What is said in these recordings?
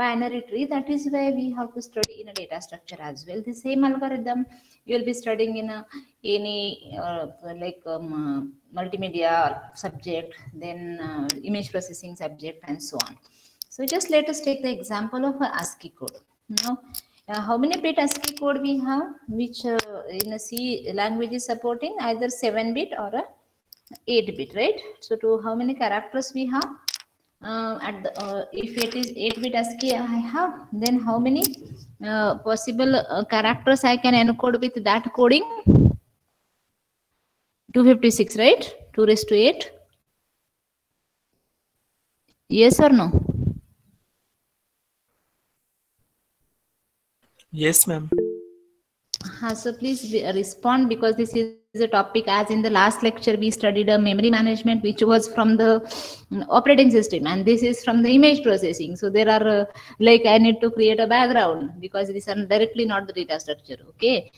binary tree. That is why we have to study in a data structure as well. The same algorithm you will be studying in any multimedia subject, then image processing subject, and so on. So just let us take the example of ASCII code. Now, how many bit ASCII code we have, which in a C language is supporting either 7-bit or a 8-bit, right? So to how many characters we have? If it is 8-bit ASCII I have, then how many possible characters I can encode with that coding? 256, right? 2 raised to 8. Yes or no? Yes, ma'am. So please respond, because this is a topic, as in the last lecture we studied a memory management, which was from the operating system, and this is from the image processing. So there are I need to create a background, because these are directly not the data structure. Okay,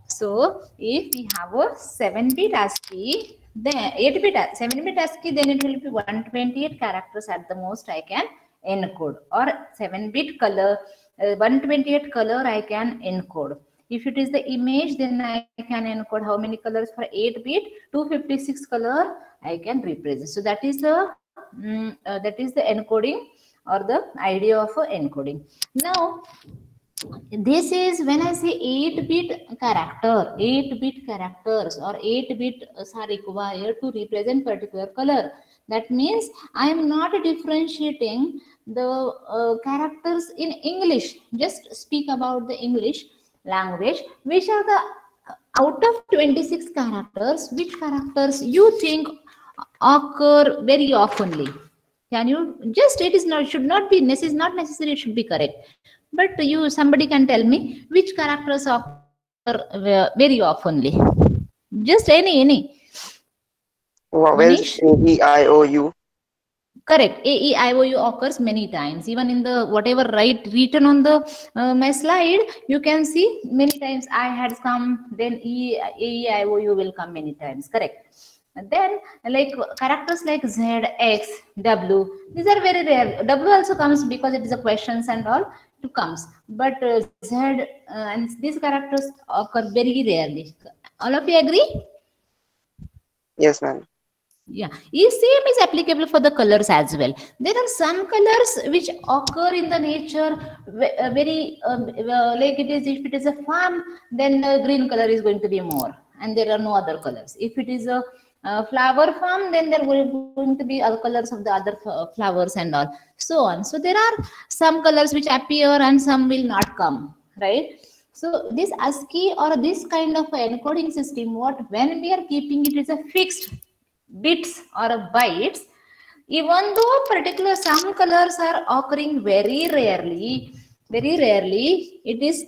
so if we have a 7-bit ASCII, then 8-bit 7-bit ASCII, then it will be 128 characters at the most I can encode, or 7-bit color 128 color I can encode. If it is the image, then I can encode how many colors for 8-bit? 256 color I can represent. So that is the encoding, or the idea of encoding. Now, this is when I say 8-bit character, 8-bit characters or 8-bit are required to represent particular color. That means I am not differentiating the characters in English. Just speak about the English language. Which are the, out of 26 characters, which characters you think occur very oftenly? Can you just, it is not, should not be, this is not necessary, it should be correct. But somebody can tell me which characters occur very oftenly. Just any. Well, A-E-I-O-U. Correct. A-E-I-O-U occurs many times. Even in the whatever written on the my slide, you can see many times I had come, then A-E-I-O-U will come many times. Correct. And then characters like Z, X, W, these are very rare. W also comes because it is a questions and all, it comes. But Z and these characters occur very rarely. All of you agree? Yes, ma'am. Yeah, same is applicable for the colors as well. There are some colors which occur in the nature very it is, if it is a farm, then the green color is going to be more, and there are no other colors. If it is a flower farm, then there are going to be other colors of the other flowers and all, so on. So there are some colors which appear and some will not come, right? So this ASCII or this kind of encoding system, when we are keeping it is a fixed bits or bytes, even though particular some colors are occurring very rarely, it is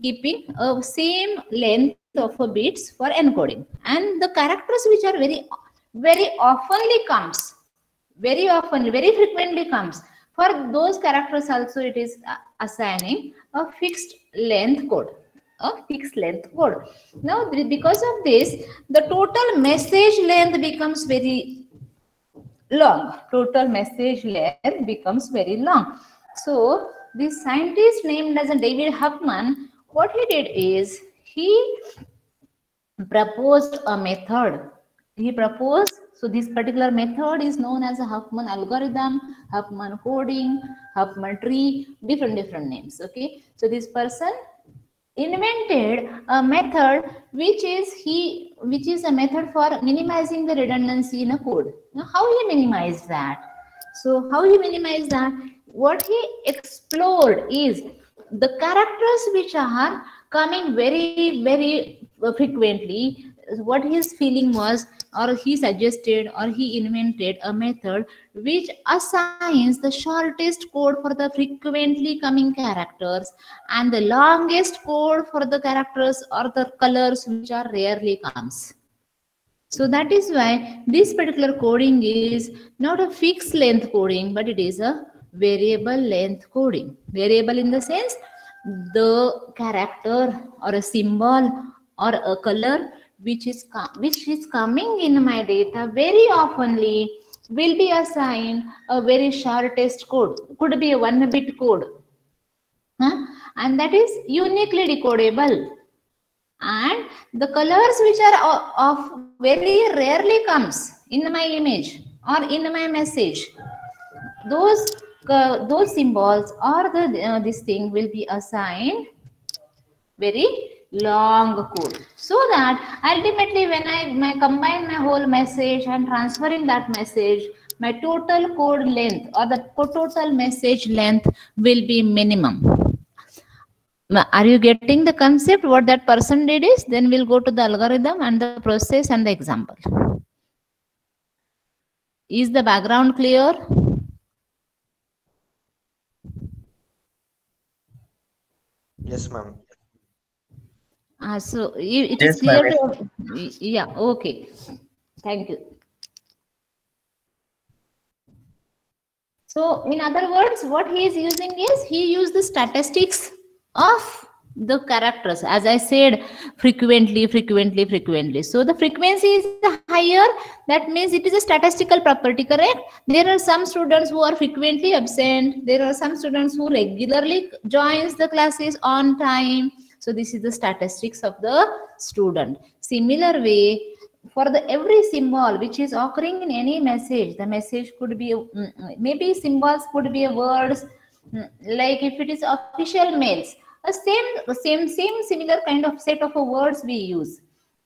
keeping a same length of bits for encoding. And the characters which are very oftenly comes, very frequently comes, for those characters also it is assigning a fixed length code. Now, because of this, the total message length becomes very long. So, this scientist named as David Huffman, what he did is he proposed a method. So this particular method is known as a Huffman algorithm, Huffman coding, Huffman tree, different names. Okay, so this person invented a method which is a method for minimizing the redundancy in a code. Now, how he minimized that? What he explored is the characters which are coming very frequently. What his feeling was, or he suggested, or he invented a method which assigns the shortest code for the frequently coming characters and the longest code for the characters or the colors which are rarely comes. So that is why this particular coding is not a fixed length coding, but it is a variable length coding. Variable in the sense, the character or a symbol or a color which is coming in my data very oftenly will be assigned a very shortest code. Could be a 1-bit code. and that is uniquely decodable. And the colors which are of very rarely comes in my image or in my message, those symbols or the this thing will be assigned very long code, so that ultimately when I combine my whole message and transferring that message, my total code length or the total message length will be minimum. Are you getting the concept what that person did is? Then we'll go to the algorithm and the process and the example. Is the background clear? Yes, ma'am. So it Yes, is clear ma'am. to, yeah, okay. Thank you. So in other words, what he is using is, he used the statistics of the characters, as I said, frequently. So the frequency is higher, that means it is a statistical property, correct? There are some students who are frequently absent, there are some students who regularly joins the classes on time. So this is the statistics of the student. Similar way, for the every symbol which is occurring in any message, the message could be maybe symbols could be words, like if it is official mails, a same similar kind of set of words we use.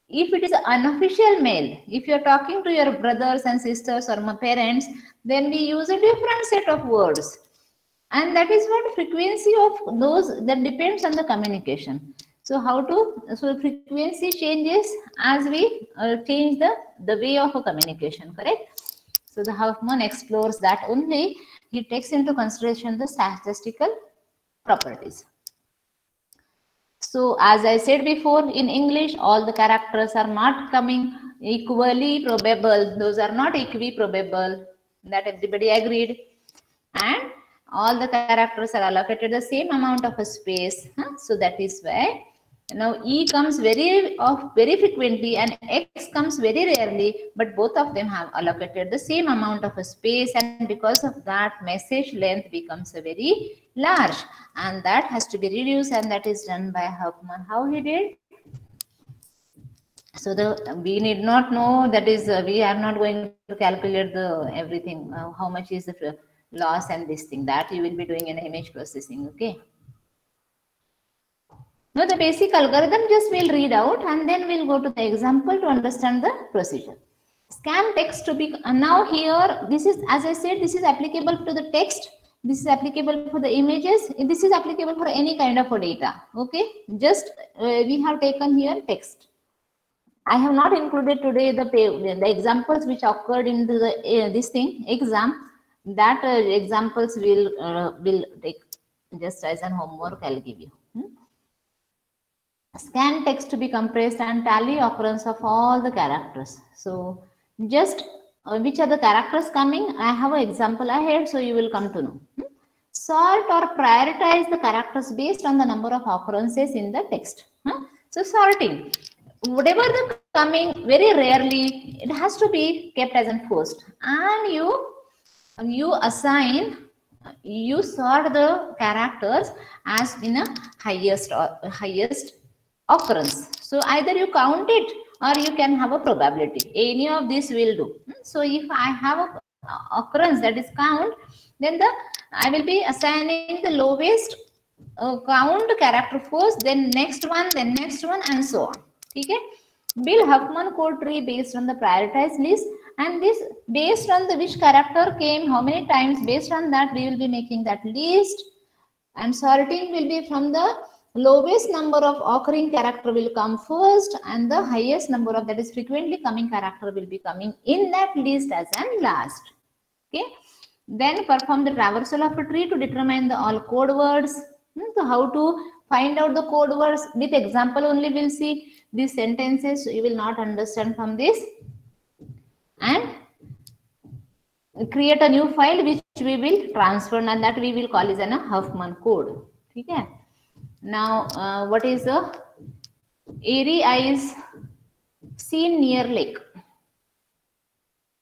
If it is unofficial mail, if you are talking to your brothers and sisters or my parents, then we use a different set of words, and that is what frequency of those, that depends on the communication. So how to, so frequency changes as we change the way of a communication, correct? So the Huffman explores that only. He takes into consideration the statistical properties. So as I said before, in English, all the characters are not coming equally probable. Those are not equiprobable. That everybody agreed. And all the characters are allocated the same amount of a space. So that is why now E comes very frequently and X comes very rarely, but both of them have allocated the same amount of a space, and because of that, message length becomes a very large, and that has to be reduced, and that is done by Huffman. How he did? So we need not know, that is we are not going to calculate the everything, how much is the loss and this thing, that you will be doing in image processing. Okay. Now the basic algorithm just we'll read out, and then we'll go to the example to understand the procedure. Scan text to be, now here this is, as I said, this is applicable to the text, this is applicable for the images, this is applicable for any kind of a data. Okay, just we have taken here text. I have not included today the examples which occurred in the this thing exam. That examples will take just as an homework. I'll give you. Scan text to be compressed and tally occurrence of all the characters. So just which are the characters coming? I have an example ahead, so you will come to know. Sort or prioritize the characters based on the number of occurrences in the text. So sorting, whatever the coming, very rarely it has to be kept as an first, and you assign, you sort the characters as in a highest occurrence. So either you count it or you can have a probability. Any of this will do. So if I have a occurrence that is count, then I will be assigning the lowest count character first, then next one, and so on. Okay. Build Huffman code tree based on the prioritized list, and this based on the which character came how many times, based on that we will be making that list, and sorting will be from the lowest number of occurring character will come first, and the highest number of, that is frequently coming character, will be coming in that list as an last. Okay. Then perform the traversal of a tree to determine the all code words. So how to find out the code words? With example only we'll see these sentences. You will not understand from this. And create a new file which we will transfer, and that we will call is a Huffman code. Okay. Now what is the airy eyes seen near lake?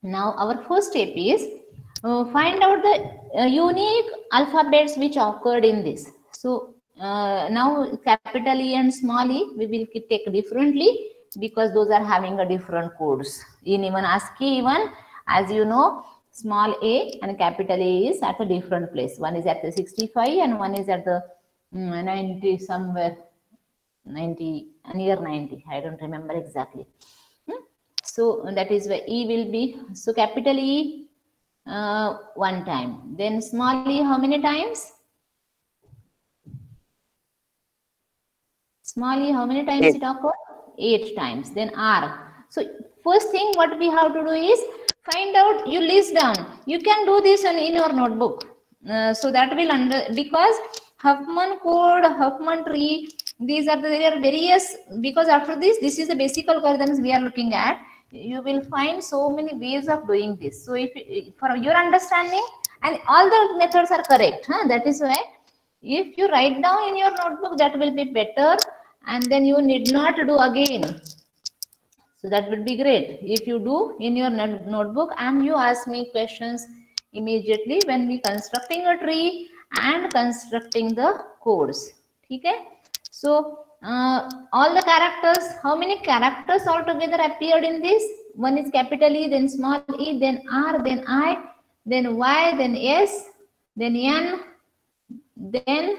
Now our first step is find out the unique alphabets which occurred in this. So now capital E and small e we will take differently because those are having a different codes. In even ASCII, even as you know, small a and capital A is at a different place. One is at the 65 and one is at the 90 somewhere, 90 near 90. I don't remember exactly. So that is where E will be. So capital E one time. Then small e how many times? Small e how many times 8. it occurs? 8 times. Then R. So first thing what we have to do is find out, you list down. You can do this in your notebook. So that will because Huffman code, Huffman tree, these are there are various, because after this is the basic algorithms we are looking at. You will find so many ways of doing this. So if for your understanding, and all the methods are correct, that is why if you write down in your notebook, that will be better, and then you need not do again. So that would be great if you do in your notebook and you ask me questions immediately when we constructing a tree and constructing the codes. Okay? So all the characters, how many characters altogether appeared in this? One is capital E, then small e, then R, then I, then Y, then S, then N, then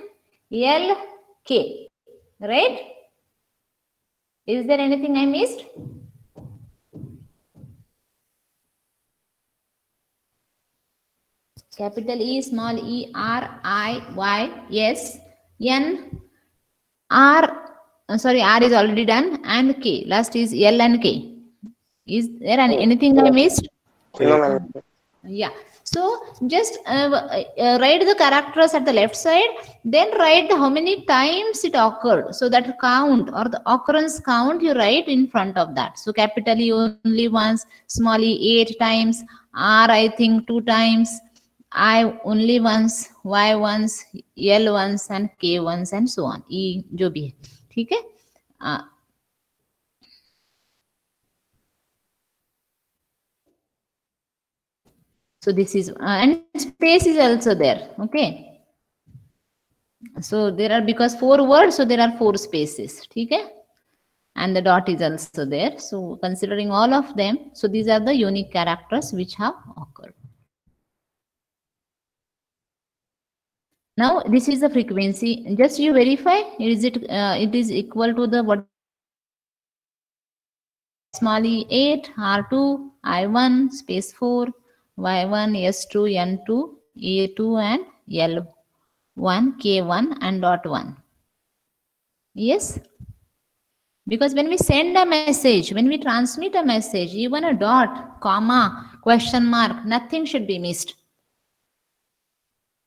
L, K. Right? Is there anything I missed? Capital E, small e, R, I, Y, S, N, R, sorry, R is already done, and K. Last is L and K. Is there anything I missed? No, ma'am. Yeah. So just write the characters at the left side, then write how many times it occurred. So that count or the occurrence count you write in front of that. So capital E only once, small e 8 times, R I think 2 times, I only once, Y once, L once, and K once, and so on. E जो भी है, ठीक है? So this is and space is also there. Okay. So there are, because 4 words, so there are 4 spaces. Okay. And the dot is also there. So considering all of them, so these are the unique characters which have occurred. Now this is the frequency. Just you verify, is it equal to the what? Small e 8, R2, I1, space 4, Y1, S2, N2, A2, and L1, K1, and dot 1. Yes? Because when we send a message, when we transmit a message, even a dot, comma, question mark, nothing should be missed.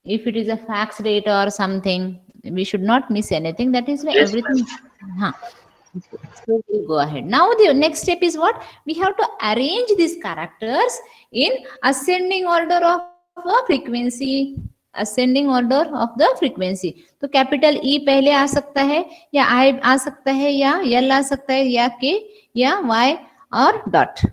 If it is a fax data or something, we should not miss anything. That is why everything. So we'll go ahead. Now the next step is what? We have to arrange these characters in ascending order of frequency. Ascending order of the frequency. तो capital E पहले आ सकता है, या I आ सकता है, या L आ सकता है, या K, या Y और dot.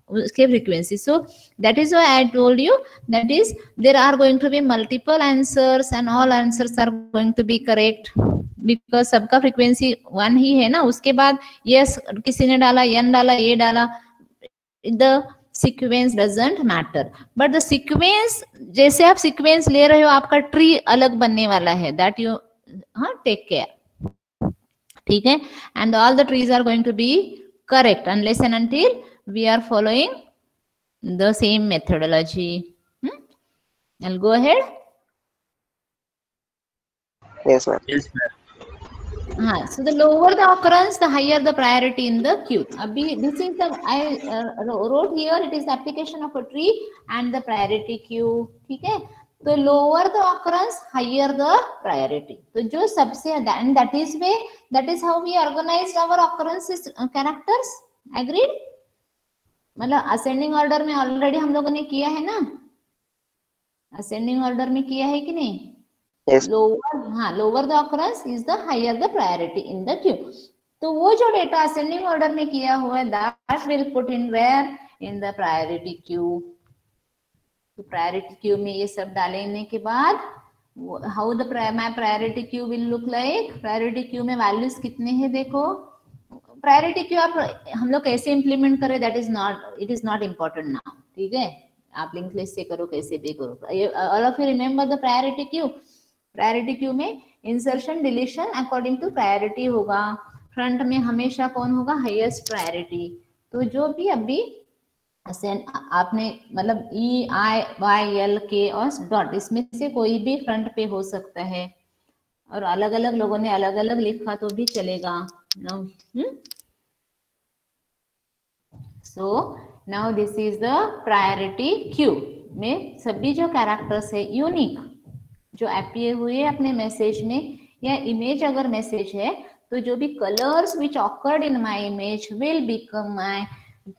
उसके frequency. So that is why I told you that is there are going to be multiple answers and all answers are going to be correct. Because सबका frequency 1 ही है ना, उसके बाद yes किसी ने डाला, N डाला, A डाला, the sequence doesn't matter. But the sequence, जैसे आप sequence ले रहे हो, आपका tree अलग बनने वाला है. That you take care. ठीक है? And all the trees are going to be correct unless and until we are following the same methodology. I'll go ahead. Yes, ma'am. Yes, ma'am. So the lower the occurrence, the higher the priority in the queue. This is the I wrote here. It is the application of a tree and the priority queue. ठीक है? So lower the occurrence, higher the priority. तो जो सबसे, and that is how we organized our occurrences characters. Agreed? मतलब ascending order में already हम लोगों ने किया है ना? Ascending order में किया है कि नहीं? Yes. Lower the occurrence is the higher the priority in the queue. तो वो जो डेटा ascending order में किया हुआ है, that will put in where? In the priority queue. तो priority queue में ये सब डालने के बाद how the my priority queue will look like. Priority queue में वैल्यूज कितने हैं देखो. प्रायोरिटी क्यू आप हम लोग कैसे इंप्लीमेंट करें that is not, it is not important now. ठीक है, आप लिंक लिस्ट से करो कैसे भी करो. All of you remember the priority queue. Priority queue में insertion deletion according to priority होगा. फ्रंट में हमेशा कौन होगा, हाईएस्ट प्रायोरिटी. तो जो भी अभी आपने मतलब ई आई वाई एल के और डॉट, इसमें से कोई भी फ्रंट पे हो सकता है. और अलग अलग लोगों ने अलग अलग लिखा तो भी चलेगा. So now this is the priority queue में सभी जो कैरेक्टर्स है यूनिक जो अपीयर हुए अपने मैसेज में, या इमेज अगर मैसेज है तो जो भी colours which occurred in my image will become my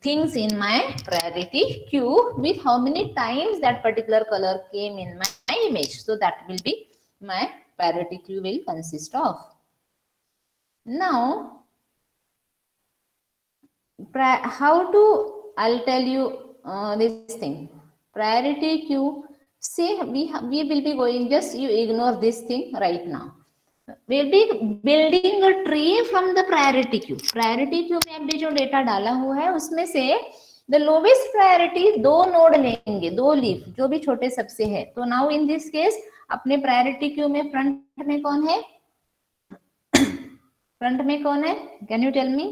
things in my priority queue with how many times that particular color came in my image. So that will be my priority queue will consist of. Now how to, I'll tell you this thing. Priority queue, say we will be going, just you ignore this thing right now. We'll be building a tree from the priority queue. Priority queue में अभी जो data डाला हुआ है उसमें से the lowest priority दो node लेंगे, दो लीफ जो भी छोटे सबसे है. तो now in this case अपने priority queue में फ्रंट में कौन है, फ्रंट में कौन है, कैन यू टेल मी.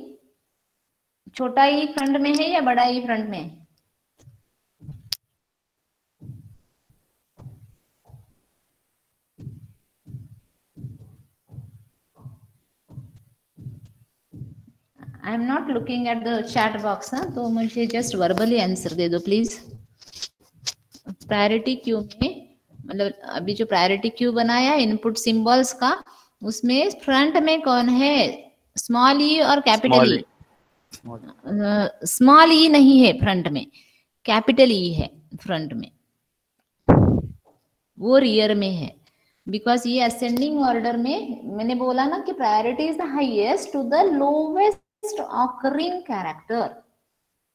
छोटा ई फ्रंट में है या बड़ा ई फ्रंट में है? I am not looking at the chat box. तो मुझे जस्ट वर्बली आंसर दे दो प्लीज. प्रायोरिटी क्यू में मतलब अभी जो प्रायोरिटी क्यू बनाया इनपुट सिंबल्स का, उसमें फ्रंट में कौन है, स्मॉल ई और कैपिटल ई. स्मॉल ई नहीं है फ्रंट में, कैपिटल ई है फ्रंट में, वो रियर में है. बिकॉज ये असेंडिंग ऑर्डर में मैंने बोला ना कि priority is the highest to the lowest occurring character.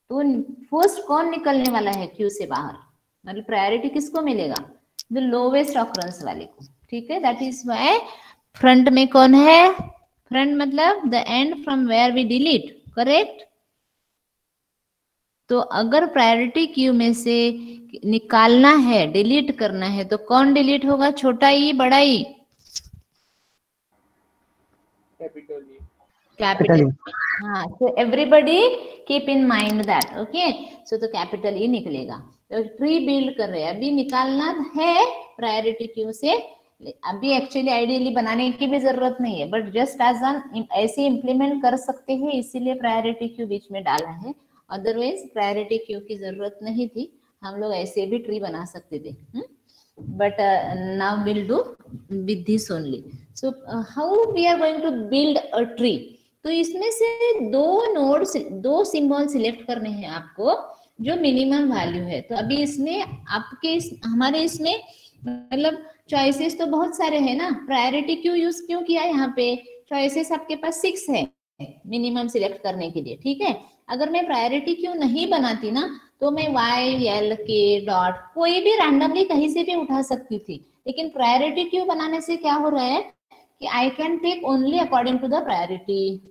तो फर्स्ट कौन निकलने वाला है क्यू से बाहर, मतलब प्रायोरिटी किसको मिलेगा, द लोवेस्ट ऑकरेंस वाले को. ठीक है, दैट इज व्हाई फ्रंट में कौन है, फ्रंट मतलब the end from where we delete. Correct. तो अगर प्रायोरिटी क्यू में से निकालना है, डिलीट करना है, तो कौन डिलीट होगा, छोटा ई बड़ा ई, कैपिटल. हाँ, so everybody keep in mind that. okay, so तो कैपिटल ई निकलेगा. तो ट्री बिल्ड कर रहे हैं, अभी निकालना है प्रायोरिटी क्यू से. अभी एक्चुअली आइडियली बनाने की भी जरूरत नहीं है, बट जस्ट एज एन ऐसे इम्प्लीमेंट कर सकते हैं, इसीलिए प्रायोरिटी क्यू बीच में डाला है. अदरवाइज प्रायोरिटी क्यू की जरूरत नहीं थी, हम लोग ऐसे भी ट्री बना सकते थे. But now will do with this only. So how we are going to build a tree. तो इसमें से दो नोड, दो सिंबल सिलेक्ट करने हैं आपको जो मिनिमम वैल्यू है. तो अभी इसमें आपके हमारे इसमें मतलब चॉइसेस तो बहुत सारे हैं ना. प्रायोरिटी क्यू यूज क्यों किया, यहाँ पे चॉइसेस आपके पास 6 है मिनिमम सिलेक्ट करने के लिए. ठीक है, अगर मैं प्रायोरिटी क्यू नहीं बनाती ना तो मैं वाई एल के डॉट कोई भी रैंडमली कहीं से भी उठा सकती थी. लेकिन प्रायोरिटी क्यू बनाने से क्या हो रहा है कि I can take only according to the priority.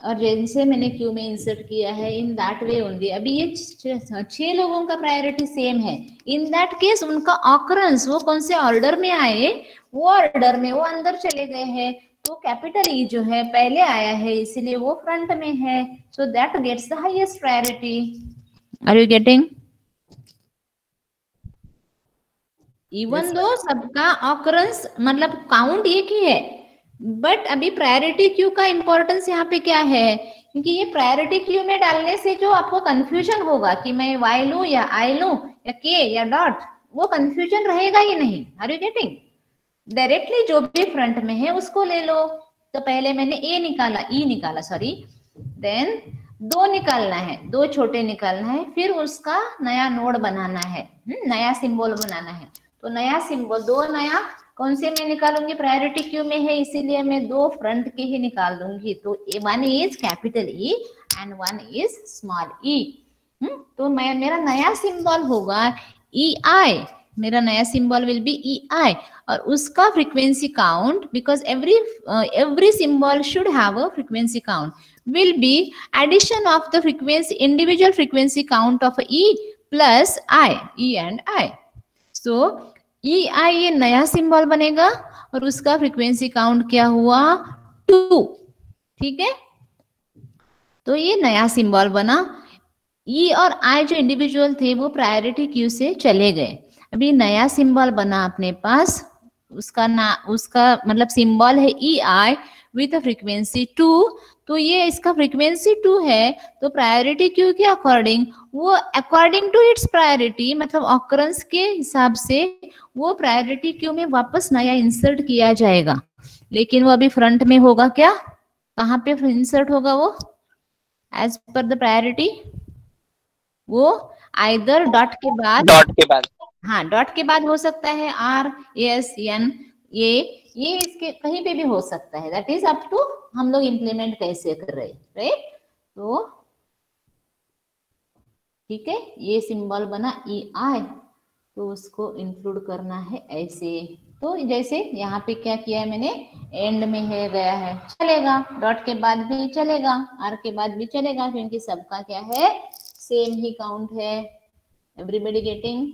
और जैसे मैंने क्यू में इंसर्ट किया है इन दैट वे ओनली. अभी ये 6 लोगों का प्रायोरिटी सेम है. इन दैट केस उनका ऑकरेंस वो कौन से ऑर्डर में आए, वो ऑर्डर में वो अंदर चले गए हैं. तो कैपिटल ई जो है पहले आया है, इसीलिए वो फ्रंट में है. So that gets the highest priority. Are you getting? Even though सबका ऑकरेंस मतलब काउंट एक ही है, बट अभी प्रायोरिटी क्यू का इंपॉर्टेंस यहाँ पे क्या है, क्योंकि ये प्रायोरिटी क्यू में डालने से जो आपको कंफ्यूजन होगा कि मैं वाई लू या आई लू या के या डॉट, वो कंफ्यूजन रहेगा ही नहीं. Are you getting? डायरेक्टली जो भी फ्रंट में है उसको ले लो. तो पहले मैंने ए निकाला, ई निकाला सॉरी, देन दो निकालना है, दो छोटे निकालना है, फिर उसका नया नोड बनाना है, नया सिंबल बनाना है. तो नया सिंबल दो नया कौन से मैं निकालूंगी, प्रायोरिटी क्यू में है इसीलिए मैं दो फ्रंट के ही निकाल दूंगी. तो one is capital E and one is small E. तो मैं मेरा नया सिंबल होगा ई आई, मेरा नया सिंबल विल बी ई आई, और उसका frequency count, because every symbol should have a frequency count, will be addition of the frequency, individual frequency count of E plus I, E and I. So E I ये नया symbol बनेगा और उसका frequency count क्या हुआ 2, ठीक है। तो ये नया सिंबल बना। E और I जो इंडिविजुअल थे वो प्रायोरिटी क्यू से चले गए। अभी नया सिंबल बना अपने पास, उसका मतलब सिंबल है ई आई विथ फ्रीक्वेंसी 2। तो ये इसका फ्रीक्वेंसी 2 है, तो प्रायोरिटी क्यू के अकॉर्डिंग वो अकॉर्डिंग टू इट्स प्रायोरिटी, मतलब ऑकरेंस के हिसाब से वो प्रायोरिटी क्यू में वापस नया इंसर्ट किया जाएगा। लेकिन वो अभी फ्रंट में होगा क्या, कहाँ पे इंसर्ट होगा वो एज पर द प्रायोरिटी, वो आइदर डॉट के बाद, हाँ डॉट के बाद हो सकता है आर एस एन, ये इसके कहीं पे भी हो सकता है, दैट इज अप टू हम लोग इम्प्लीमेंट कैसे कर रहे हैं, राइट। तो ठीक है, ये सिंबल बना ई आई, तो उसको इंक्लूड करना है ऐसे। तो जैसे यहाँ पे क्या किया है मैंने, एंड में है गया है, चलेगा, डॉट के बाद भी चलेगा, आर के बाद भी चलेगा, क्योंकि सबका क्या है सेम ही काउंट है। एवरीबडी गेटिंग,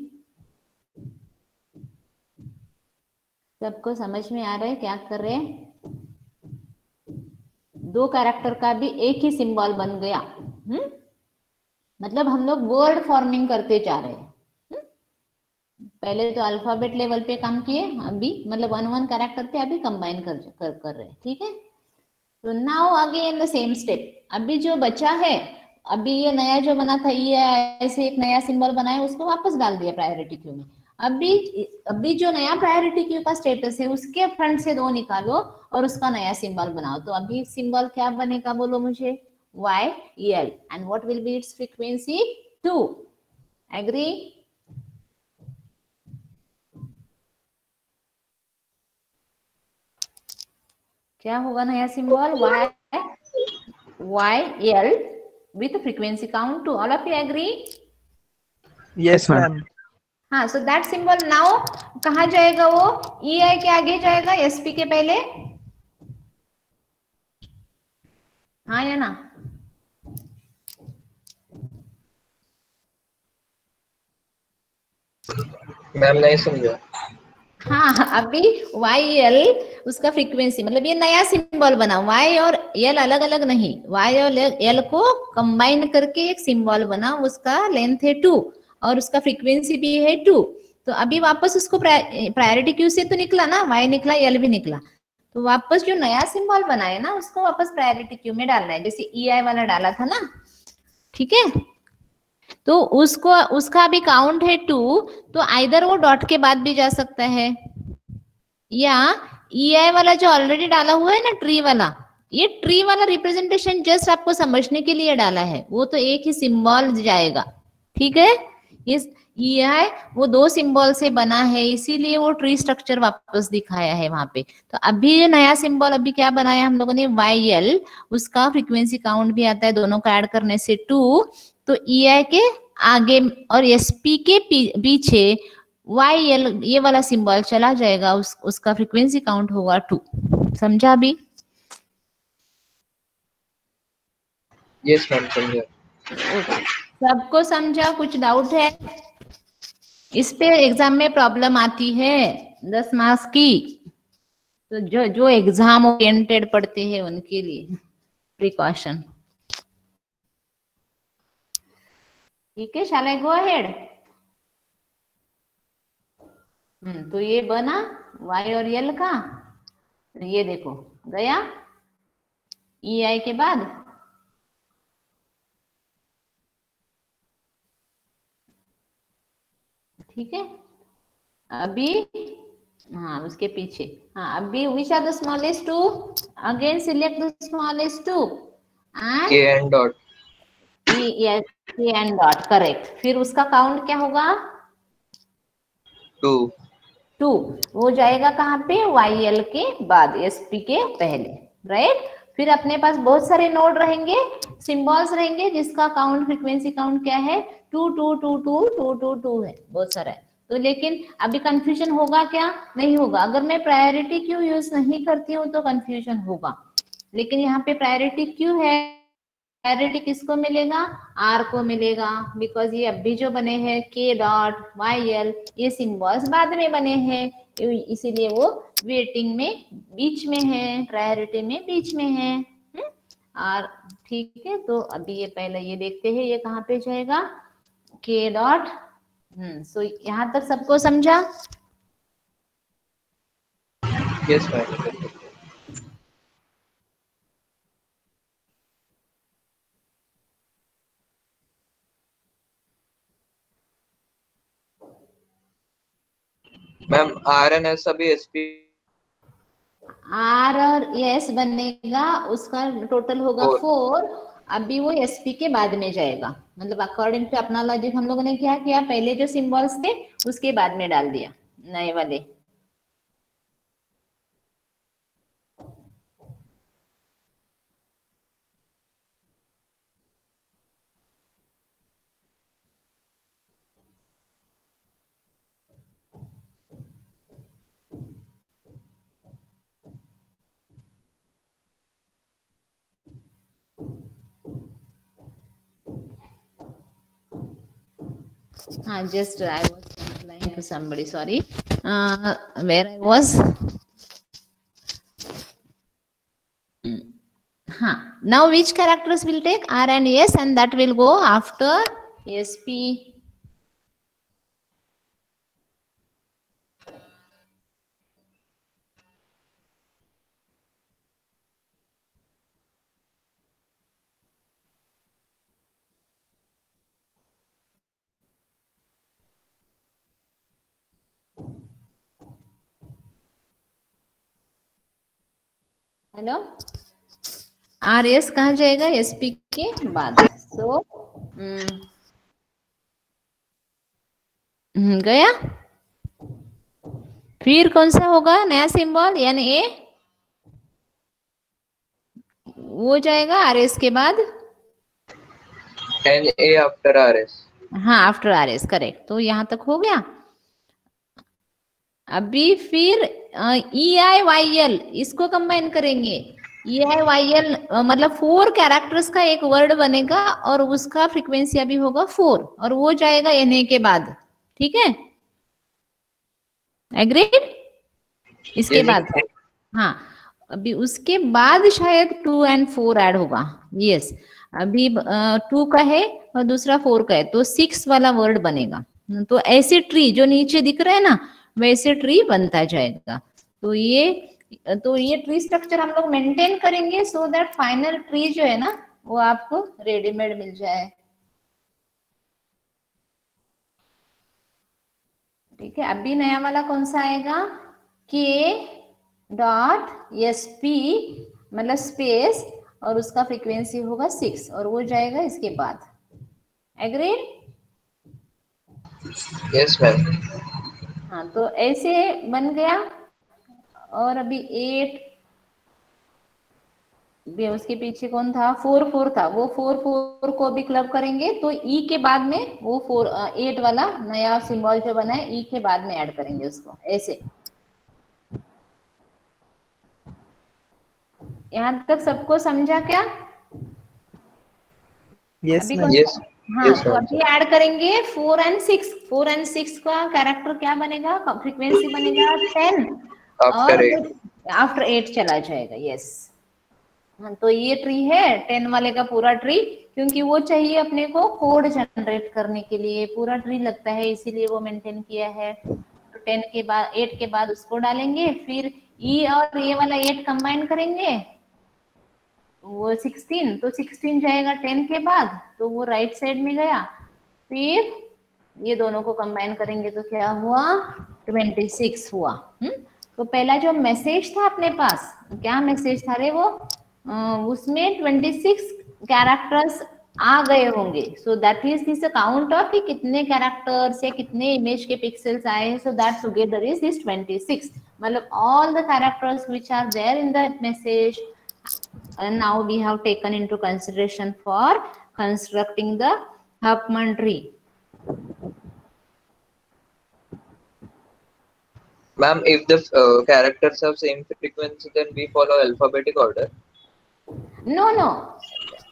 सबको समझ में आ रहा है क्या कर रहे हैं। दो कैरेक्टर का भी एक ही सिंबल बन गया, मतलब हम लोग वर्ड फॉर्मिंग करते जा रहे हैं। पहले तो अल्फाबेट लेवल पे काम किए, अभी मतलब 1 कैरेक्टर पे अभी कंबाइन कर रहे हैं, ठीक है। तो now again the same step. अभी जो बचा है, अभी ये नया जो बना था ये ऐसे एक नया सिंबल बनाया, उसको वापस डाल दिया प्रायोरिटी क्यू में। अभी जो नया प्रायोरिटी क्यू का स्टेटस है उसके फ्रंट से 2 निकालो और उसका नया सिंबल बनाओ। तो अभी सिंबल क्या बनेगा बोलो मुझे, Y L, and what will be its frequency 2। Agree? क्या होगा नया symbol, Y L with frequency count 2। All of you agree? Yes ma'am. हाँ, सो दैट सिंबल नाउ कहाँ जाएगा, वो ई आई के आगे जाएगा, एस पी के पहले, हाँ या ना? मैम नहीं समझा। हाँ, अभी वाई एल उसका फ्रीक्वेंसी, मतलब ये नया सिंबल बना, वाई और एल अलग अलग नहीं, वाई और एल को कंबाइन करके एक सिंबल बना, उसका लेंथ है 2 और उसका फ्रीक्वेंसी भी है 2। तो अभी वापस उसको प्रायोरिटी क्यू से तो निकला ना, वाई निकला, एल भी निकला, तो वापस जो नया सिंबल बना है ना उसको वापस प्रायोरिटी क्यू में डालना है, जैसे ई आई वाला डाला था ना, ठीक है। तो उसका भी काउंट है 2, तो आइदर वो डॉट के बाद भी जा सकता है, या ई आई वाला जो ऑलरेडी डाला हुआ है ना ट्री वाला, ये ट्री वाला रिप्रेजेंटेशन जस्ट आपको समझने के लिए डाला है, वो तो एक ही सिंबल जाएगा, ठीक है। इस ई आई वो 2 सिंबल से बना है, इसीलिए वो ट्री स्ट्रक्चर वापस दिखाया है वहां पे। तो अभी ये नया सिंबल अभी क्या बनाया हम लोगों ने, वाई एल, उसका फ्रीक्वेंसी काउंट भी आता है, दोनों का ऐड करने से 2। तो ई आई के आगे और एस पी के पीछे वाई एल ये वाला सिंबल चला जाएगा, उसका फ्रीक्वेंसी काउंट होगा 2। समझा अभी? यस मैम समझा। सबको समझा? कुछ डाउट है? इस पे एग्जाम में प्रॉब्लम आती है 10 मार्क्स की, तो जो एग्जाम ओरिएंटेड पढ़ते हैं उनके लिए प्रिकॉशन, ठीक है। शैल आई गो अहेड? तो ये बना वाई और एल का, ये देखो गया ई आई के बाद, ठीक है। अभी हाँ उसके पीछे, हाँ अभी which are the smallest 2, again select the smallest 2 and K and dot, yes K and dot, correct. फिर उसका काउंट क्या होगा 2 वो जाएगा कहाँ पे, वाई एल के बाद, एस पी के पहले, राइट। फिर अपने पास बहुत सारे नोड रहेंगे, सिंबल्स रहेंगे, जिसका काउंट फ्रीक्वेंसी काउंट क्या है 2 2 2 2 2 2 2 है, बहुत सारा है। तो लेकिन अभी कंफ्यूजन होगा क्या? नहीं होगा। अगर मैं प्रायोरिटी क्यू यूज नहीं करती हूँ तो कंफ्यूजन होगा, लेकिन यहाँ पे प्रायोरिटी क्यू है, प्रायोरिटी किसको मिलेगा? आर को मिलेगा, बिकॉज ये अभी जो बने हैं के डॉट वाई एल, ये सिंबल्स बाद में बने हैं, इसीलिए वो वेटिंग में बीच में है, प्रायोरिटी में बीच में है। और ठीक है, तो अभी ये पहले ये देखते हैं ये कहाँ पे जाएगा, के डॉट। सो यहाँ तक सबको समझा? Yes ma'am. Ma'am R N S अभी एसपी आर और एस बनेगा, उसका टोटल होगा 4। अभी वो एसपी के बाद में जाएगा, मतलब अकॉर्डिंग टू अपना लॉजिक हम लोगों ने क्या किया, पहले जो सिंबल्स थे उसके बाद में डाल दिया नए वाले। Just I was replying to somebody, sorry. Where I was? Now which characters will take R and S, and that will go after SP. Hello, R S कहाँ जाएगा? एसपी के बाद। सो गया। फिर कौन सा होगा नया सिंबल? एन ए, वो जाएगा आर एस के बाद। N A after R S. हाँ, आफ्टर आर एस, करेक्ट। तो यहाँ तक हो गया। अभी फिर ई आई वाई एल, इसको कंबाइन करेंगे। ई आई वाई एल मतलब 4 कैरेक्टर्स का एक वर्ड बनेगा और उसका फ्रीक्वेंसी अभी होगा 4, और वो जाएगा एन ए के बाद। ठीक है, एग्रीड? इसके बाद हाँ, अभी उसके बाद शायद 2 and 4 ऐड होगा। यस, अभी 2 का है और दूसरा 4 का है, तो 6 वाला वर्ड बनेगा। तो ऐसे ट्री जो नीचे दिख रहा है ना, वैसे ट्री बनता जाएगा। तो ये ट्री स्ट्रक्चर हम लोग मेंटेन करेंगे, सो दैट फाइनल ट्री जो है ना वो आपको रेडीमेड मिल जाए। ठीक है, अभी नया वाला कौन सा आएगा? के डॉट एस पी मतलब स्पेस, और उसका फ्रीक्वेंसी होगा 6, और वो जाएगा इसके बाद। एग्रीड? Yes ma'am. हाँ, तो ऐसे बन गया। और अभी 8 भी, उसके पीछे कौन था? 4 था, वो 4 को भी क्लब करेंगे, तो ई के बाद में वो 8 वाला नया सिंबल जो बना है ई के बाद में ऐड करेंगे उसको। ऐसे यहाँ तक सबको समझा क्या? Yes, अभी ma'am. यस। हाँ, तो अभी ऐड करेंगे 4 and 6। 4 and 6 का कैरेक्टर क्या बनेगा? फ्रीक्वेंसी बनेगा 10, आफ्टर और 8। आफ्टर 8 चला जाएगा। यस, हाँ, तो ये ट्री है 10 वाले का पूरा ट्री, क्योंकि वो चाहिए अपने को कोड जनरेट करने के लिए, पूरा ट्री लगता है, इसीलिए वो मेंटेन किया है। तो 10 के बाद 8 के बाद उसको डालेंगे, फिर ई और ये वाला 8 कंबाइन करेंगे, वो 16, तो 16 जाएगा 10 के बाद, तो वो राइट साइड में गया। फिर ये दोनों को कंबाइन करेंगे तो क्या हुआ? 26 हुआ। तो पहला जो मैसेज था अपने पास, क्या मैसेज था रे? वो उसमें 26 कैरेक्टर्स आ गए होंगे। So that is this count of कि कितने कैरेक्टर्स या कितने इमेज के पिक्सेल्स आए हैं। So that together is this 26, मतलब all the characters which are there in the message, and now we have taken into consideration for constructing the Huffman tree. Ma'am, if the characters have same frequency, then we follow alphabetic order. No, no,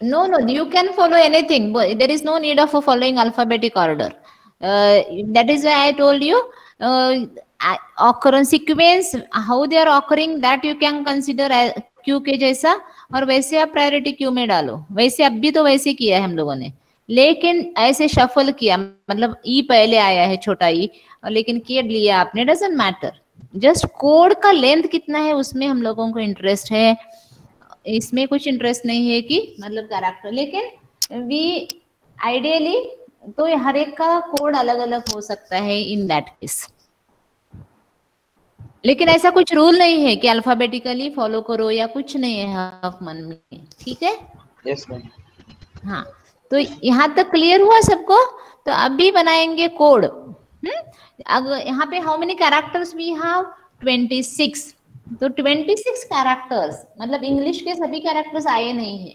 no, no. You can follow anything, but there is no need of following alphabetic order. That is why I told you occurrence sequence, how they are occurring, that you can consider Q के जैसा, और वैसे आप priority queue में डालो. वैसे अब भी तो वैसे किया है हम लोगों ने, लेकिन ऐसे शफल किया, मतलब ई पहले आया है छोटा ई, और लेकिन के लिया आपने. डजंट मैटर, जस्ट कोड का लेंथ कितना है उसमें हम लोगों को इंटरेस्ट है. इसमें कुछ इंटरेस्ट नहीं है कि मतलब कैरेक्टर, लेकिन वी आइडियली तो हर एक का कोड अलग अलग हो सकता है इन दैट केस. लेकिन ऐसा कुछ रूल नहीं है कि अल्फाबेटिकली फॉलो करो या कुछ नहीं है हक मन में. ठीक है? Yes, ma'am. हाँ, तो यहाँ तक क्लियर हुआ सबको? तो अभी बनाएंगे कोड. अगर यहाँ पे how many characters we have? 26. तो 26 कैरेक्टर्स, मतलब इंग्लिश के सभी कैरेक्टर्स आए नहीं है.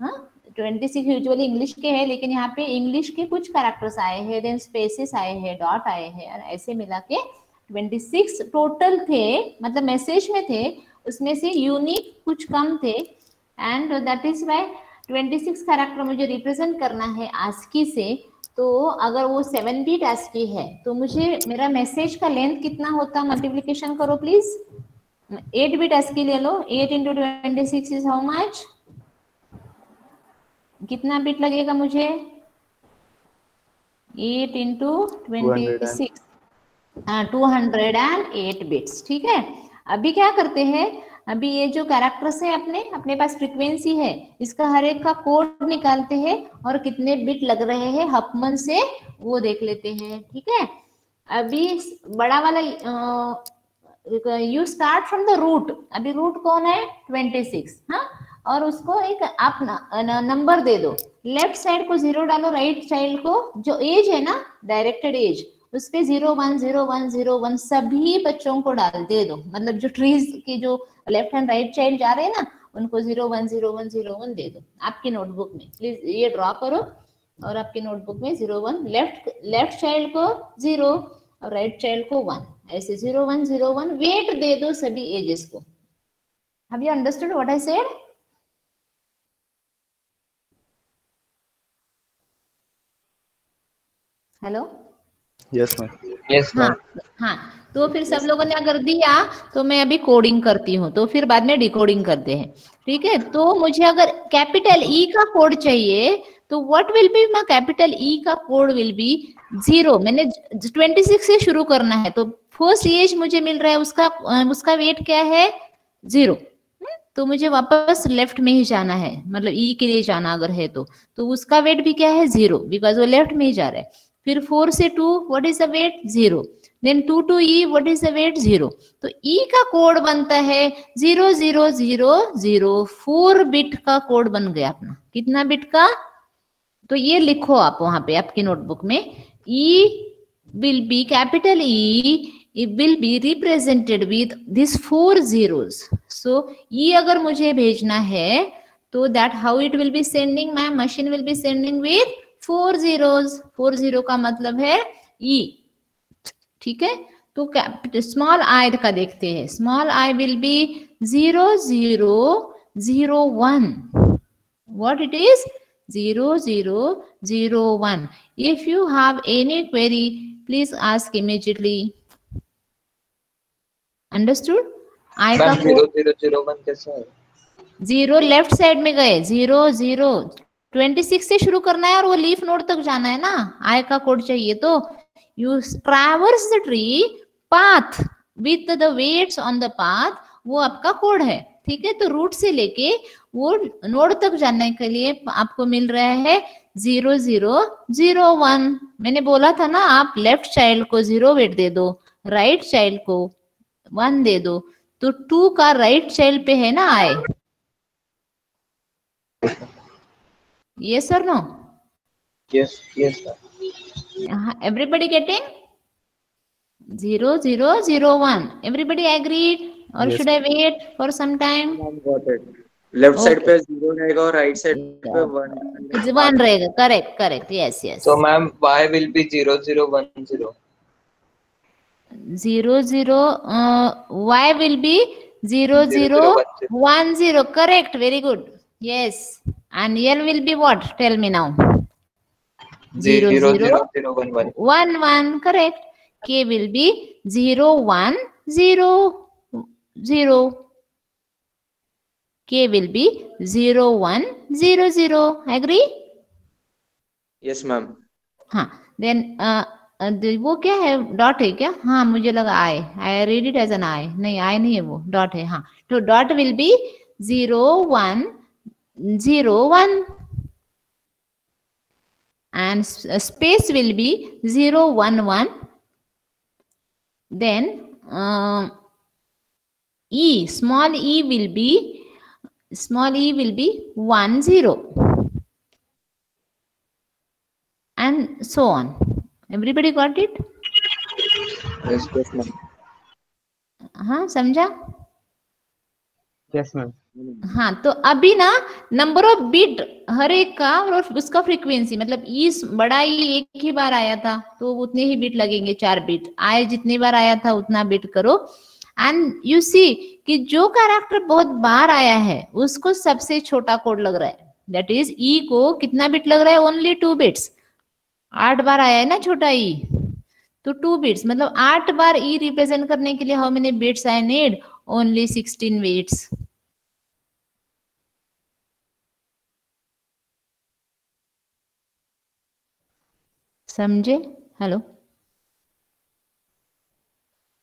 हाँ, 26 यूजुअली इंग्लिश के हैं, लेकिन यहाँ पे इंग्लिश के कुछ कैरेक्टर्स आए हैं, देन स्पेसेस आए हैं, डॉट आए हैं, और ऐसे मिला के 26 टोटल थे, मतलब मैसेज में थे. उसमें से यूनिक कुछ कम थे, and that is why 26 character मुझे रिप्रेजेंट करना है ASCII से. तो अगर वो 7 बिट ASCII है तो मुझे मेरा मैसेज का लेंथ कितना होता, मल्टीप्लीकेशन करो प्लीज. 8 बिट ASCII ले लो. 8 इंटू 26 इज हाउ मच? कितना बिट लगेगा मुझे? 8 इंटू 26, 208 बिट्स. ठीक है? अभी क्या करते हैं, अभी ये जो कैरेक्टर्स है अपने पास फ्रीक्वेंसी है, इसका हर एक का कोड निकालते हैं और कितने बिट लग रहे हैं हपमन से वो देख लेते हैं. ठीक है? अभी बड़ा वाला you start from the root. अभी रूट कौन है? 26. हाँ, और उसको एक आप नंबर दे दो. लेफ्ट साइड को 0 डालो, राइट साइड को जो एज है ना, डायरेक्टेड एज, उस पे 0 1 0 1 0 1 सभी बच्चों को डाल दे दो. मतलब जो ट्रीज की जो लेफ्ट एंड राइट चाइल्ड जा रहे हैं ना, उनको 0 1 0 1 0 1 दे दो आपकी नोटबुक में. प्लीज ये ड्रॉ करो, और आपकी नोटबुक में 0 1, लेफ्ट चाइल्ड को 0 और राइट चाइल्ड को 1, ऐसे 0 1 0 1 वेट दे दो सभी एजेस को. Have you understood what I said? Hello? Yes ma'am. Yes, ma'am. हाँ, तो फिर सब लोगों ने अगर दिया तो मैं अभी कोडिंग करती हूँ, तो फिर बाद में डिकोडिंग करते हैं. ठीक है? तो मुझे अगर कैपिटल ई का कोड चाहिए तो what will be my capital E का कोड विल बी 0. मैंने 26 से शुरू करना है, तो फर्स्ट एज मुझे मिल रहा है, उसका वेट क्या है? 0. तो मुझे वापस लेफ्ट में ही जाना है, मतलब ई के लिए जाना अगर है तो उसका वेट भी क्या है? 0, बिकॉज वो लेफ्ट में ही जा रहा है. फिर 4 से 2 what is the weight? 0. Then 2 to E what is the weight? 0. तो E का कोड बनता है 0 0 0 0. 4 बिट का कोड बन गया अपना. कितना बिट का? तो ये लिखो आप वहां पे आपकी नोटबुक में. E will be capital E, it will be represented with these 4 zeros. So E अगर मुझे भेजना है तो that how it will be sending, my machine will be sending with 4 zeros. 4 0 का मतलब है E. ठीक है? तो स्मॉल आई का देखते हैं. Small I will be 0 0 0 1. What it is? 0 0 0 1. If you have any query, please ask immediately. Understood? I का 0 0 0 1 कैसा है? 0 लेफ्ट साइड में गए. 0 0 26 से शुरू करना है और वो लीफ नोड तक जाना है ना. आई का कोड चाहिए तो you traverse the tree path with the weights on the path, वो आपका कोड है. ठीक है? तो रूट से लेके वो नोड तक जाने के लिए आपको मिल रहा है 0 0 0 1. मैंने बोला था ना, आप लेफ्ट चाइल्ड को 0 वेट दे दो, राइट चाइल्ड को 1 दे दो. तो 2 का राइट चाइल्ड पे है ना आई. Yes or no? Yes, yes, ma'am. Everybody getting? 0 0 0 1. Everybody agreed? Or Yes. should I wait for some time? Got it. Left side Okay. पे 0 रहेगा और राइट साइड पे 1. It's 1 रहेगा. Correct, correct. Yes, yes. So, ma'am, y will be 0 0 1 0. 0 0 y will be 0 0 1 0. Correct, very good. Yes. And L will be what? Tell me now. 0 0 0 1 1. 1 1. Correct. K will be 0 1 0 0. K will be 0 1 0 0. Agree? Yes, ma'am. हाँ. Then वो क्या है? Dot है क्या? हाँ, मुझे लगा I read it as an I. नहीं, आई नहीं है, वो डॉट है. हाँ, तो dot will be 0 1 0 1 and space will be 0 1 1. Then e, small e will be 1 0 and so on. Everybody got it? Yes, ma'am. हाँ, समझा? Yes, ma'am. हाँ, तो अभी ना नंबर ऑफ बिट हर एक का और उसका फ्रीक्वेंसी, मतलब ई बड़ा ई एक ही बार आया था तो उतने ही बिट लगेंगे, 4 बिट. आए जितनी बार आया था उतना बिट करो. एंड यू सी कि जो कैरेक्टर बहुत बार आया है उसको सबसे छोटा कोड लग रहा है. दैट इज ई को कितना बिट लग रहा है? Only 2 bits. 8 बार आया है ना छोटा ई, तो 2 बिट्स मतलब 8 बार ई रिप्रेजेंट करने के लिए how many bits I need? Only 16 bits. समझे? हेलो.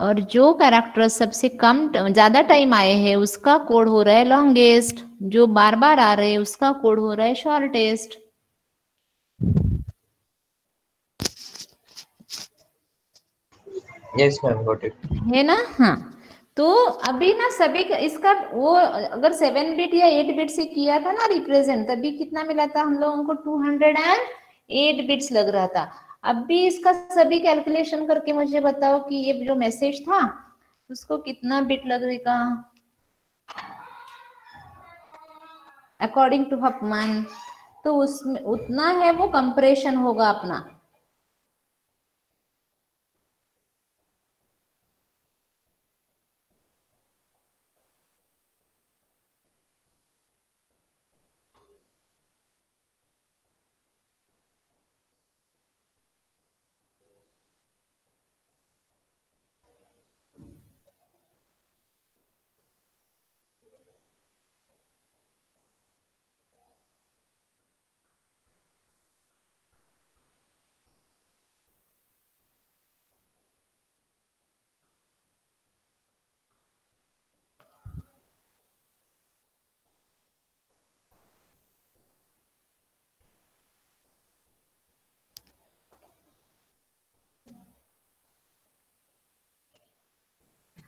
और जो कैरेक्टर सबसे कम ज्यादा टाइम आए हैं उसका कोड हो रहा है लॉन्गेस्ट. जो बार बार आ रहे हैं उसका कोड हो रहा है shortest. Yes, ma'am, got it. है ना? हाँ. तो अभी ना सभी इसका वो अगर 7 बिट या 8 बिट से किया था ना रिप्रेजेंट, तभी कितना मिला था हम लोगों को? 208 बिट्स लग रहा था. अब भी इसका सभी कैलकुलेशन करके मुझे बताओ कि ये जो मैसेज था उसको कितना बिट लगेगा अकॉर्डिंग टू हफमैन. तो उसमें उतना है वो कंप्रेशन होगा अपना.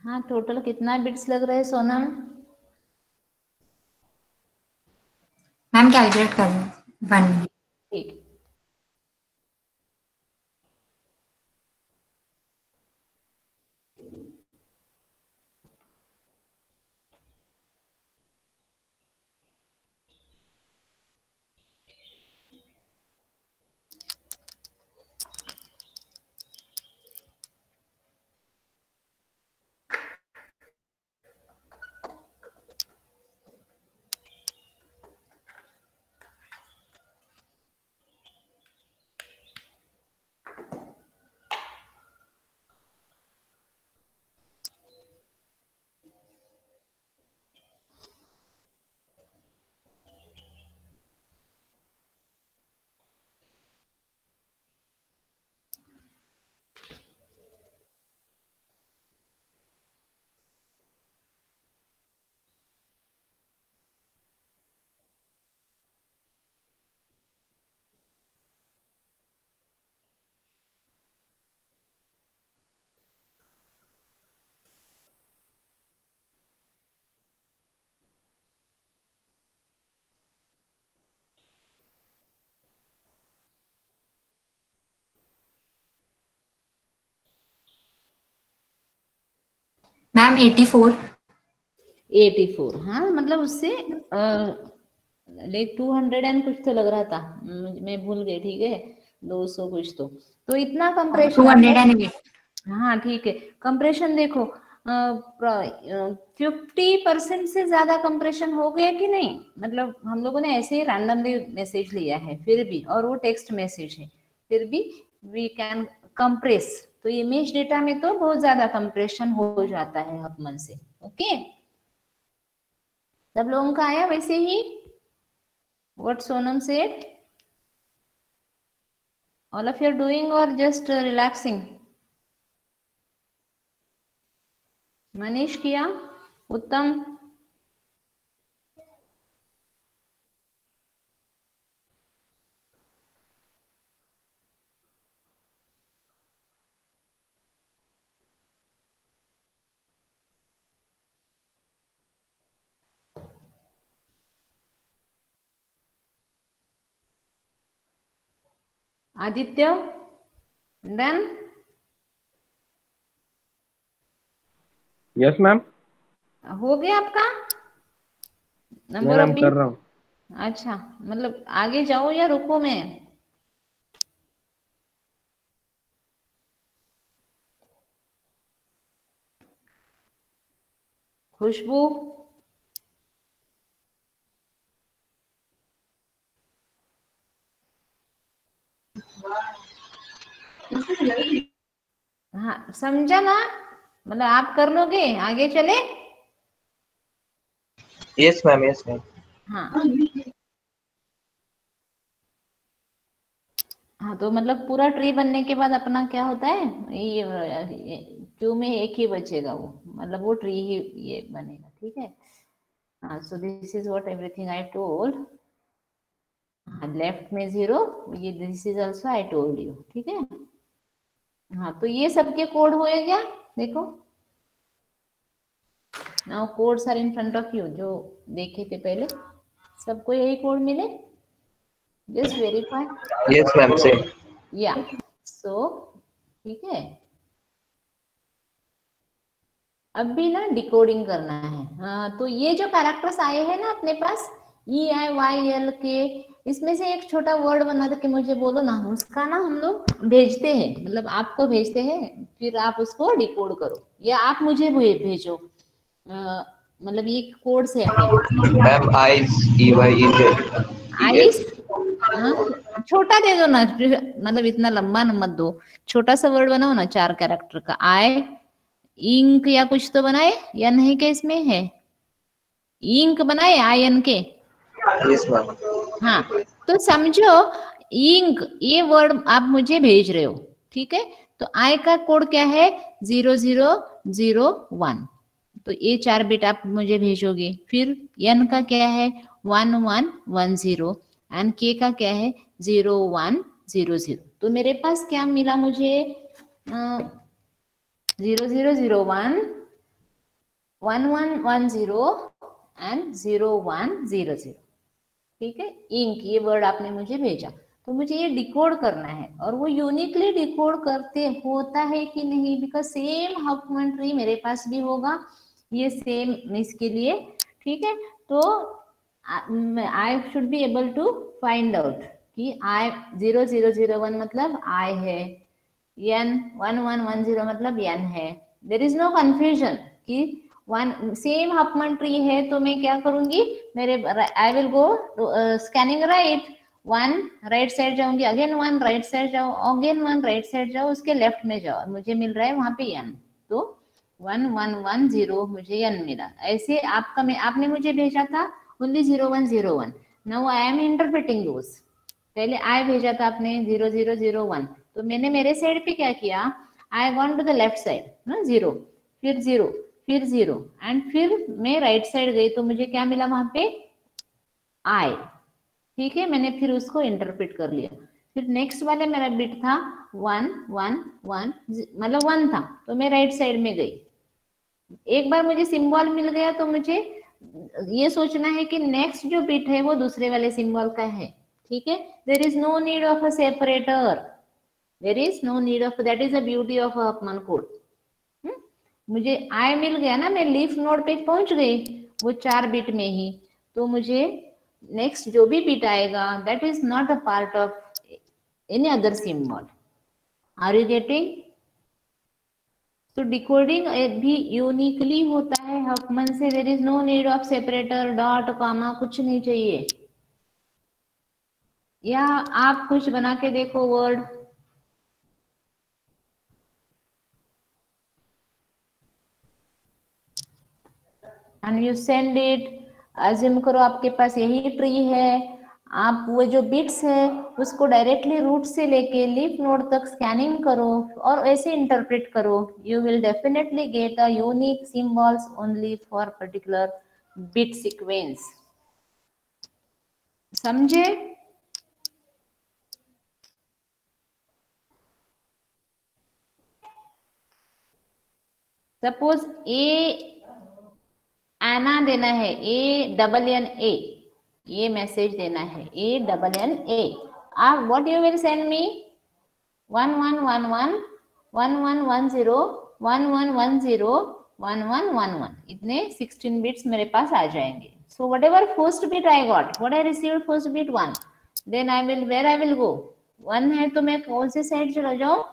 हाँ, टोटल कितना बिट्स लग रहा है सोनम? मैम कैलकुलेट कर रहे हैं 1 मिनट. ठीक. मैम 84. 84. हाँ, मतलब उससे लाइक 200 एंड कुछ तो लग रहा था. मैं भूल गई. ठीक है, 200 कुछ तो इतना कंप्रेशन. 208. हाँ ठीक है, कंप्रेशन देखो 50% से ज्यादा कंप्रेशन हो गया कि नहीं, मतलब हम लोगों ने ऐसे ही रैंडमली मैसेज लिया है फिर भी, और वो टेक्स्ट मैसेज है, फिर भी वी कैन कंप्रेस। तो इमेज डेटा में तो बहुत ज्यादा कंप्रेशन हो जाता है हफमन से। ओके, सब लोगों का आया वैसे ही what Sonam said? All of you are doing और जस्ट रिलैक्सिंग? मनीष किया? Uttam? Aditya done? Yes ma'am. हो गया आपका नंबर मैम ऑफ कर रहा हूँ। अच्छा, मतलब आगे जाओ या रुको मैं? खुशबू? हाँ समझा ना, मतलब आप कर लोगे, आगे चले? Yes, ma'am. Yes, ma'am. हाँ हाँ, तो मतलब पूरा ट्री बनने के बाद अपना क्या होता है, ये क्यू में एक ही बचेगा, वो मतलब वो ट्री ही ये बनेगा। ठीक है, हाँ, so this is what everything I told. Left में 0, ये this is also I told you. ठीक है, हाँ, तो ये सबके कोड हुए क्या देखो। Now codes are in front of you, जो देखे थे पहले, सबको यही कोड मिले? Just verify. Yes, ma'am. Same. या सो ठीक है, अब भी ना डिकोडिंग करना है। हाँ, तो ये जो कैरेक्टर्स आए हैं ना अपने पास, EIYLK, इसमें से एक छोटा वर्ड बना के मुझे बोलो ना, उसका ना हम लोग भेजते हैं, मतलब आपको भेजते हैं, फिर आप उसको डिकोड करो, या आप मुझे भेजो। मतलब ये कोड से अपने पास Ma'am, eyes. EYEZ. आइस, हाँ, छोटा दे दो ना, मतलब इतना लंबा न मत दो, छोटा सा वर्ड बनाओ ना 4 कैरेक्टर का। आई इंक या कुछ तो बनाए, या नहीं के इसमें है इंक बनाए IN के? Yes, ma'am. हाँ, तो समझो इंक ये वर्ड आप मुझे भेज रहे हो, ठीक है, तो आई का कोड क्या है? 0001, तो ये 4 बिट आप मुझे भेजोगे। फिर एन का क्या है? 1110, एंड के का क्या है? 0100। तो मेरे पास क्या मिला मुझे? 0001, 1110 एंड 0100। ठीक है, इंक ये वर्ड आपने मुझे भेजा, तो मुझे ये डिकोड करना है, और वो यूनिकली डिकोड करते होता है कि नहीं, बिकॉज सेम हफमैन ट्री मेरे पास भी होगा, ये सेम इसके लिए। ठीक है, तो I should be able to find out कि आई 0001 मतलब आई है, n 1110 मतलब n है। देर इज नो कंफ्यूजन कि वन सेम हफमैन ट्री है, तो मैं क्या करूंगी, मेरे आई will go scanning right, 1 right side जाऊंगी, अगेन 1 राइट साइड जाओ, अगेन 1 राइट साइड जाओ, उसके लेफ्ट में जाओ, मुझे मिल रहा है वहां पे n, तो 1110 मुझे n मिला। ऐसे आपका में आपने मुझे भेजा था only 0101, now I am interpreting those. पहले आई भेजा था आपने 0001, तो मैंने मेरे साइड पे क्या किया, I gone to the left side ना, 0, फिर 0, फिर 0, एंड फिर मैं राइट साइड गई, तो मुझे क्या मिला वहां पे? आई। ठीक है, मैंने फिर उसको इंटरप्रेट कर लिया। फिर नेक्स्ट वाले मेरा बिट था 1 1 1, मतलब 1 था, तो मैं राइट साइड में गई। एक बार मुझे सिंबल मिल गया, तो मुझे ये सोचना है कि नेक्स्ट जो बिट है वो दूसरे वाले सिंबल का है। ठीक है, there is no need of a separator, there is no need of, that is the beauty of Huffman code. मुझे आई मिल गया ना, मैं लीफ नोड पे पहुंच गई वो 4 बिट में ही, तो मुझे नेक्स्ट जो भी बिट आएगा that is not a part of any other symbol. Are you getting? तो डिकोडिंग भी यूनिकली होता है हफमन से. There is no need of separator, dot, comma, कुछ नहीं चाहिए. या आप कुछ बना के देखो word. And you send it. Assume करो आपके पास यही ट्री है, आप वो जो बिट्स है उसको डायरेक्टली रूट से लेके लीफ नोड तक स्कैनिंग करो और ऐसे इंटरप्रेट करो. You will definitely get a unique symbols only for particular bit sequence. समझे? सपोज ए आना देना है, ANNA, ये मैसेज देना है ANNA. आप what you will send me 1111 1110 1110 1111. इतने 16 बिट्स मेरे पास आ जाएंगे. So whatever first bit I got, what I received first bit 1, then I will where I will go. 1 है तो मैं कौन से साइड चला जाऊं?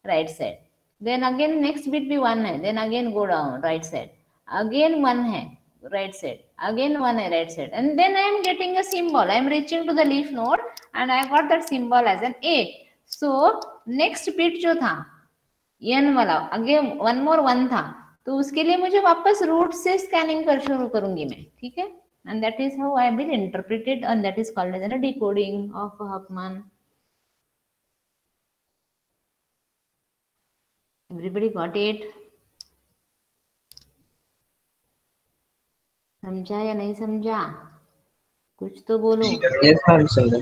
Right side. Then again next bit भी 1 है, then again go down right side. Again 1 है right side, again 1 है right side, and then I am getting a symbol. I am reaching to the leaf node and I got that symbol as an A. So next bit जो था n वाला, again one more 1 था, तो उसके लिए मुझे वापस root से स्कैनिंग कर शुरू करूंगी मैं. ठीक है? and that is how I will interpret it, and that is called as a decoding of Huffman. Everybody got it? समझा या नहीं समझा? कुछ तो बोलो. Yes, ma'am. समझा.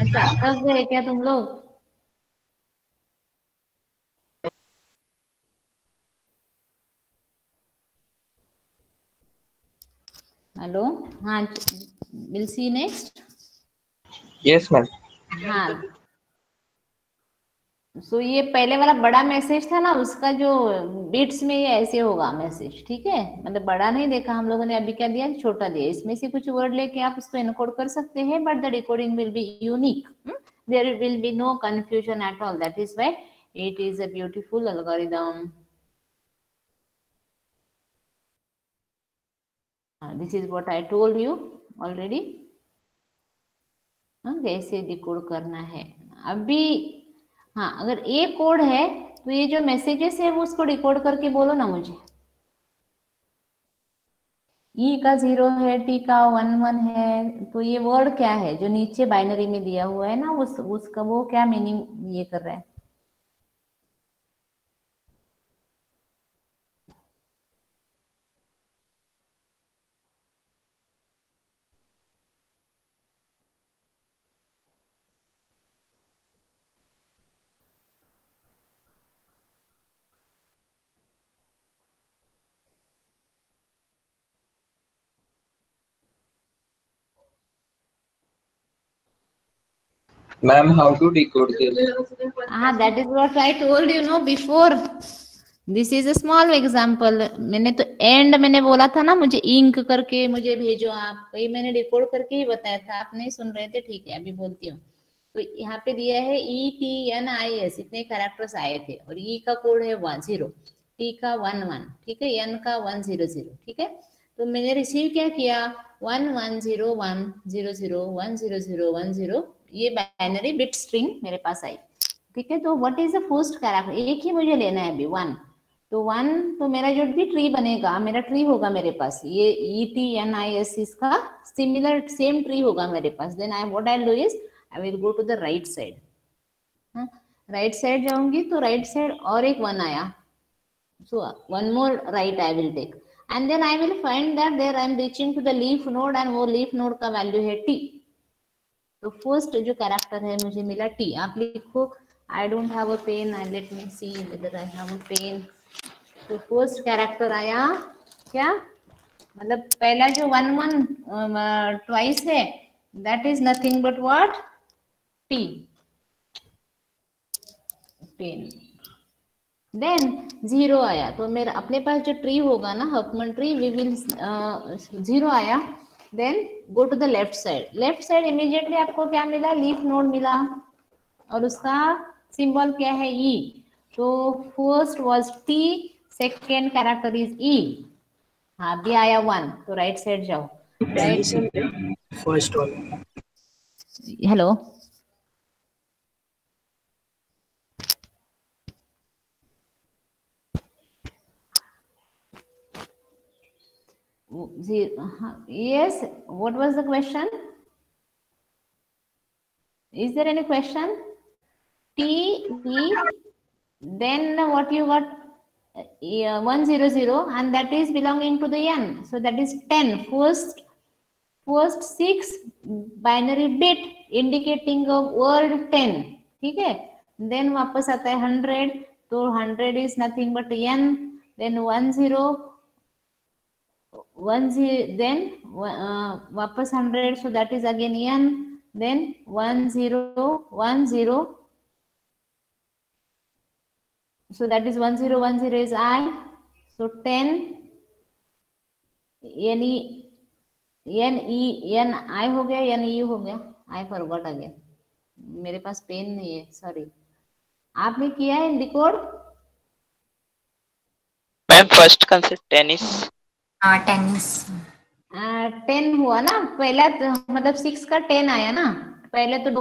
अच्छा, थक गए क्या तुम लोग? हेलो. हाँ, will see next. Yes, ma'am. हाँ. सो ये पहले वाला बड़ा मैसेज था ना, उसका जो बिट्स में ये ऐसे होगा मैसेज. ठीक है? मतलब बड़ा नहीं देखा हम लोगों ने, अभी क्या दिया? छोटा दिया. इसमें से कुछ वर्ड लेके आप उसको एनकोड कर सकते हैं, but the decoding will be unique. There will be no confusion at all. That is why it is a beautiful algorithm. This is what I told you already. कैसे डिकोड करना है अभी. हाँ, अगर ए कोड है तो ये जो मैसेजेस है वो उसको डिकोड करके बोलो ना मुझे. ई का 0 है, टी का 11 है, तो ये वर्ड क्या है जो नीचे बाइनरी में दिया हुआ है ना, उसका वो क्या मीनिंग ये कर रहा है? Ma'am, how to decode this? That is what I told you no before. This is a small example. मैंने तो एंड मैंने बोला था ना, मुझे इंक करके मुझे भेजो आप, वही मैंने डिकोड करके ही बताया था. आप नहीं सुन रहे थे. ठीक है, अभी बोलती हूँ. तो यहाँ पे दिया है ETNIS, इतने कैरेक्टर्स आए थे, और ई का कोड है 10, टी का 11, ठीक है, एन का 100. ठीक है? तो मैंने रिसीव क्या किया? 110100100100, ये बाइनरी बिट स्ट्रिंग मेरे पास आई. ठीक है? तो what is the first character? एक ही मुझे लेना है अभी, 1. तो 1, तो मेरा जो भी ट्री बनेगा, मेरा ट्री होगा मेरे पास, ये ETNIS इसका सिमिलर सेम ट्री होगा मेरे पास. Then I what I do is I will go to the right side. Right side जाऊंगी तो राइट साइड और एक 1 आया, so one more right I will take, and then I will find that there I am reaching to the leaf node, and वो leaf node का value है t. तो first जो कैरेक्टर है मुझे मिला t. आप लिखो. I don't have a pen. Let me see whether I have a pen. तो फर्स्ट कैरेक्टर आया क्या? मतलब पहला जो 1 ट्वाइस है, that is nothing but what? t. pen. Then 0 आया, तो मेरा अपने पास जो ट्री होगा ना, हफमन ट्री, वी विल 0 आया. Then go to the left side. Left side immediately आपको क्या मिला? लीफ नोड मिला, और उसका सिंबल क्या है? ई. तो first was T, second character is E. हाँ अभी आया 1, तो राइट साइड जाओ। राइट फर्स्ट वाला। Hello yes, what was the question? Is there any question? T E, then what you got? 100, and that is belonging to the n, so that is 10. First 6 binary bit indicating a word 10, ठीक है। then वापस आता है 100, तो 100 is nothing but n, then 10 then वापस 100, so that is again n, then 1010, so that is 1010 is I, so 10 n I हो गया, n e हो गया। I forgot again, मेरे पास पेन नहीं है, सॉरी। आपने किया है decode? Ma'am first concept tennis. हाँ टेनिस। 10 हुआ ना पहला, मतलब 6 का 10 आया ना। पहले तो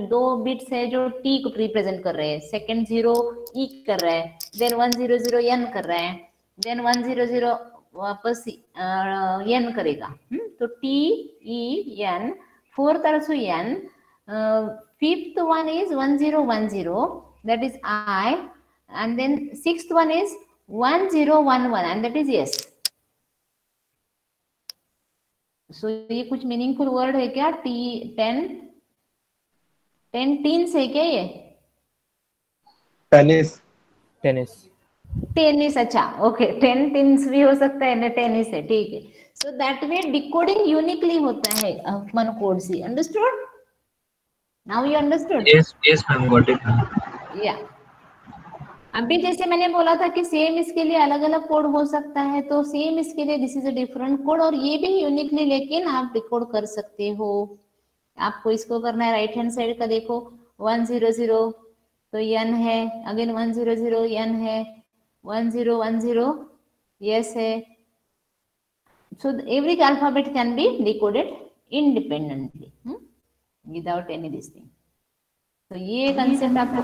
दो बिट्स है जो t को रिप्रेजेंट कर रहे हैं, सेकंड 0 e कर रहा है, देन 100 n कर रहा है, देन 100 वापस n करेगा। तो t e n, fourth also n, fifth one is 1010, that is I, and then sixth one is 1011, and that is yes. So ये कुछ मीनिंगफुल वर्ड है क्या? टेन टीन्स है क्या ये? टेनिस, अच्छा ओके, 10 टीन्स भी हो सकता है ना, टेनिस है, ठीक है। So that way decoding uniquely होता है मन कोड से। Understood? Now you understood? yes ma'am, got it। या अभी जैसे मैंने बोला था कि सेम इसके लिए अलग अलग कोड हो सकता है, तो सेम इसके लिए this is a different code, और ये भी यूनिकली लेकिन आप डिकोड कर सकते हो। आपको इसको करना है राइट हैंड साइड का, देखो 100 तो n है, अगेन 100 n है, 1010 yes है। So every alphabet can be decoded independently without any this thing। तो ये कंसेप्ट आपको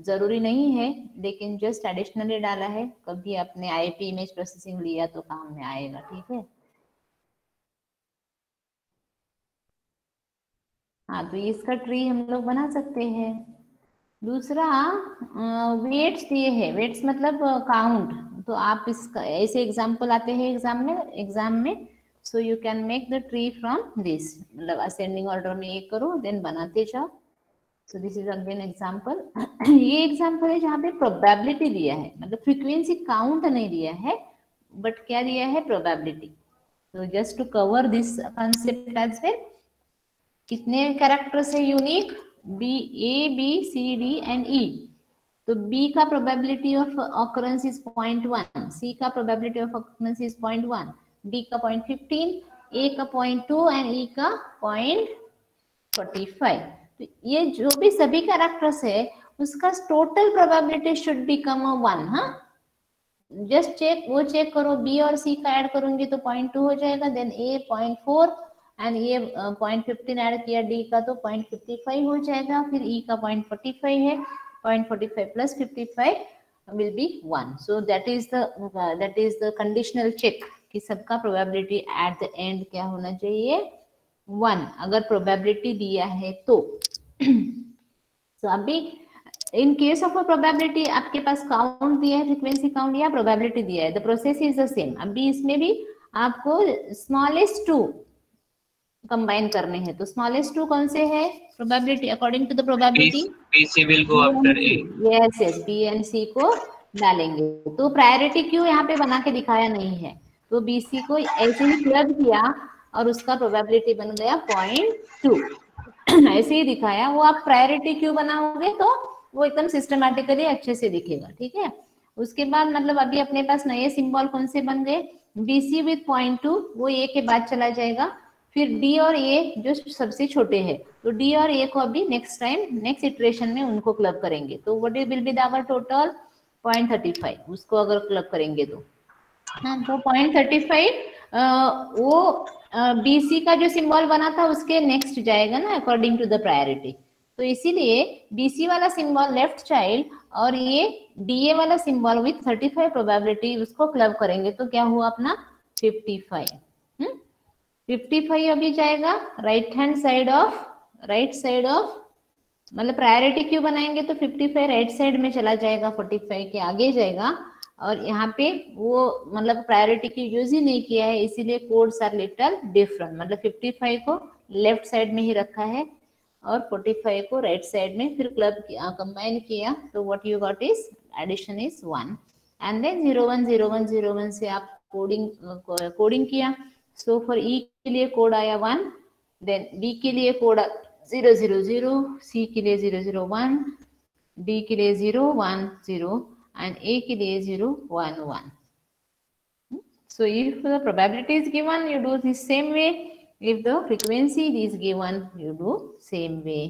जरूरी नहीं है, लेकिन जस्ट एडिशनली डाला है, कभी आपने आईपी इमेज प्रोसेसिंग लिया तो काम में आएगा, ठीक है। हाँ तो इसका ट्री हम लोग बना सकते हैं। दूसरा वेट्स दिए है, वेट्स मतलब काउंट, तो आप इसका ऐसे एग्जांपल आते हैं एग्जाम में, so you can make the tree from this, मतलब असेंडिंग ऑर्डर में ये करो, देन बनाते जाओ। So this is again example. ये एग्जांपल है जहाँ पे प्रोबेबिलिटी दिया है, मतलब फ्रीक्वेंसी काउंट नहीं दिया है, बट क्या दिया है? प्रोबेबिलिटी। तो just to cover this concept as well, कितने कैरेक्टर्स है unique? B, A B C D and E. तो बी का probability of occurrence is 0.1, C का probability of occurrence is 0.1, D का 0.15, ए का 0.2 एंड ई का 0.45। तो ये जो भी सभी कैरेक्टर्स है उसका टोटल प्रोबेबिलिटी शुड बिकम 1। हाँ जस्ट चेक करो, बी और सी का ऐड करूंगी तो 0.2 हो जाएगा, देन ए 0.4 एंड ये 0.15 ऐड किया डी का तो 0.55 हो जाएगा, फिर ई का 0.45 है, 0.45 plus 55 will be 1। So that is the conditional check कि सबका प्रोबेबिलिटी एट द एंड क्या होना चाहिए? 1, अगर प्रोबेबिलिटी दिया है तो। So अभी in case of a probability आपके पास काउंट दिया है, फ्रीक्वेंसी काउंट या प्रोबेबिलिटी दिया है, the process is the same. अभी इसमें भी आपको स्मॉलेस्ट 2 कंबाइन करने हैं, तो स्मॉलेस्ट 2 कौन से है? Probability according to the probability BC will go after A। Yes B and C को डालेंगे। तो प्रायोरिटी क्यों यहाँ पे बना के दिखाया नहीं है? तो बीसी को ऐसे ही प्लग किया और उसका प्रोबेबिलिटी बन गया 0.2 ऐसे ही दिखाया। वो आप प्रायोरिटी क्यों बनाओगे तो वो एकदम सिस्टमैटिकली अच्छे से दिखेगा, ठीक है। उसके बाद मतलब अभी अपने पास नए सिंबल कौन से बन गए? BC विथ 0.2, वो ए के बाद चला जाएगा, फिर डी और ए जो सबसे छोटे हैं, तो डी और ए को अभी नेक्स्ट टाइम नेक्स्ट इटरेशन में उनको क्लब करेंगे। तो what will be our total? 0.35 उसको अगर क्लब करेंगे तो, हाँ, तो 0.35 वो BC का जो सिंबल बना था उसके नेक्स्ट जाएगा ना अकॉर्डिंग टू द प्रायोरिटी। तो इसीलिए BC वाला सिंबल लेफ्ट चाइल्ड और ये DA वाला सिंबल विथ 35 प्रोबेबिलिटी उसको क्लब करेंगे तो क्या हुआ अपना 55। 55 अभी जाएगा राइट साइड ऑफ मतलब प्रायोरिटी क्यों बनाएंगे तो 55 राइट साइड में चला जाएगा, 45 के आगे जाएगा। और यहाँ पे वो मतलब प्रायोरिटी की यूज ही नहीं किया है, इसीलिए कोड्स आर लिटिल डिफरेंट। मतलब 55 को लेफ्ट साइड में ही रखा है और 45 को राइट साइड में, फिर क्लब किया, कंबाइन किया तो what you got is addition is 1 and then 010101 से आप कोडिंग किया। सो फॉर ई के लिए कोड आया 1, देन बी के लिए कोड 000, सी के लिए 001, डी के लिए 010 and A के लिए 011. So if the probability is given, you do the same way. If the frequency is given, you do same way.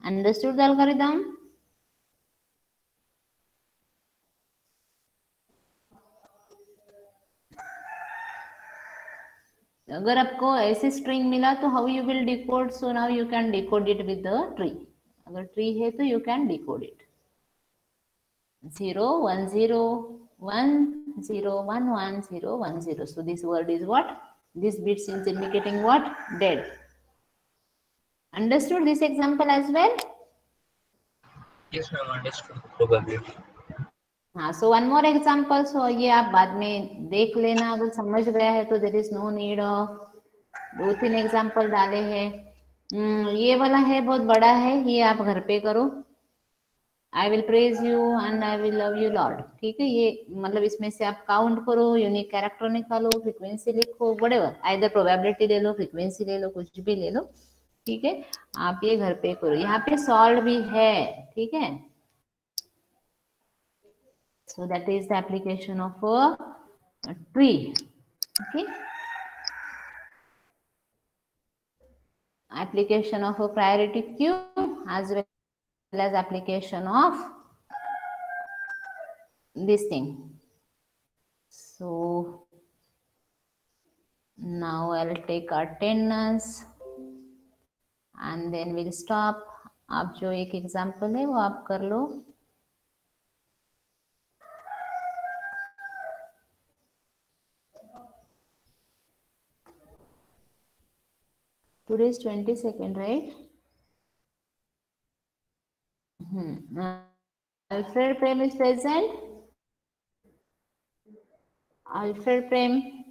Understood the algorithm? अगर आपको ऐसे स्ट्रिंग मिला तो how you will decode? So now you can decode it with the tree. अगर tree है तो you can decode it. 0 1 0 1 0 1 1 0 1 0. So this word is what? This bit is indicating what? Dead. Understood this example as well? Yes, ma'am. Understood. Probably. हाँ, so one more example. So ये आप बाद में देख लेना, अगर समझ गया है तो there is no need of 2-3 example डाले हैं। ये वाला है बहुत बड़ा है, ये आप घर पे करो। I will praise you and I will love you Lord। ठीक है, ये मतलब इसमें से आप काउंट करो, यूनिक कैरेक्टर निकालो, फ्रीक्वेंसी लिखो, व्हाटएवर, आइदर प्रोबेबिलिटी ले लो, फ्रीक्वेंसी ले लो, कुछ भी ले लो। ठीक है, आप ये घर पे करो। यहाँ पे सॉल्व भी है, ठीक है। So that is the application of a tree. Okay, application of a priority queue as well as application of this thing. So now I'll take attendance and then we'll stop. आप जो एक example है वो आप कर लो। Today is 22nd, right? Alfred Prem is present. Alfred Prem.